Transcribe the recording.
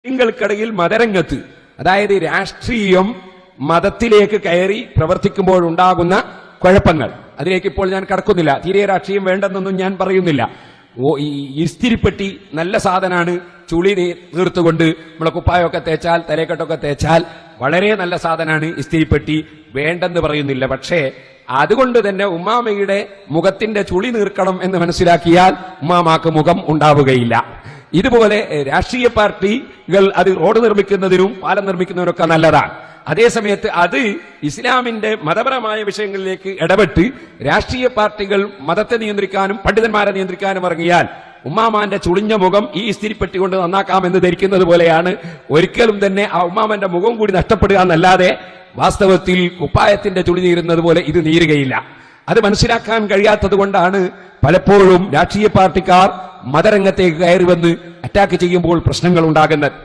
നിങ്ങൾക്കിടയിൽ മതരംഗത്ത്, അതായത് രാഷ്ട്രീയം മതത്തിലേക്ക് കയറി പ്രവർത്തിക്കുമ്പോഴുണ്ടാകുന്ന കുഴപ്പങ്ങൾ, അതിലേക്ക് ഇപ്പോൾ ഞാൻ കടക്കുന്നില്ല. തീരെ രാഷ്ട്രീയം വേണ്ടെന്നൊന്നും ഞാൻ പറയുന്നില്ല. ഇസ്തിരിപ്പെട്ടി നല്ല സാധനമാണ്. ചുളി തീർത്തുകൊണ്ട് നമ്മളെ കുപ്പായൊക്കെ തേച്ചാൽ, തലക്കെട്ടൊക്കെ തേച്ചാൽ വളരെ നല്ല സാധനമാണ് ഇസ്തിരിപ്പെട്ടി, വേണ്ടെന്ന് പറയുന്നില്ല. പക്ഷേ അതുകൊണ്ട് തന്നെ ഉമ്മാമയുടെ മുഖത്തിന്റെ ചുളി നീർക്കണം എന്ന് മനസ്സിലാക്കിയാൽ ഉമ്മാമാക്ക് മുഖം ഉണ്ടാവുകയില്ല. ഇതുപോലെ രാഷ്ട്രീയ പാർട്ടികൾ അത് റോഡ് നിർമ്മിക്കുന്നതിനും പാലം നിർമ്മിക്കുന്നതിനൊക്കെ നല്ലതാണ്. അതേസമയത്ത് അത് ഇസ്ലാമിന്റെ മതപരമായ വിഷയങ്ങളിലേക്ക് ഇടപെട്ട് രാഷ്ട്രീയ പാർട്ടികൾ മതത്തെ നിയന്ത്രിക്കാനും പണ്ഡിതന്മാരെ നിയന്ത്രിക്കാനും ഇറങ്ങിയാൽ ഉമ്മാമാന്റെ ചുളിഞ്ഞ മുഖം ഈ ഇസ്തിരിപ്പെട്ടി കൊണ്ട് നന്നാക്കാമെന്ന് ധരിക്കുന്നത് പോലെയാണ്. ഒരിക്കലും തന്നെ ആ ഉമ്മാമന്റെ മുഖം കൂടി നഷ്ടപ്പെടുക എന്നല്ലാതെ വാസ്തവത്തിൽ കുപ്പായത്തിന്റെ ചുളി നീരുന്നത് പോലെ ഇത് നീരുകയില്ല. അത് മനസ്സിലാക്കാൻ കഴിയാത്തത് കൊണ്ടാണ് പലപ്പോഴും രാഷ്ട്രീയ പാർട്ടിക്കാർ മതരംഗത്തേക്ക് കയറി വന്ന് അറ്റാക്ക് ചെയ്യുമ്പോൾ പ്രശ്നങ്ങൾ ഉണ്ടാകുന്നത്.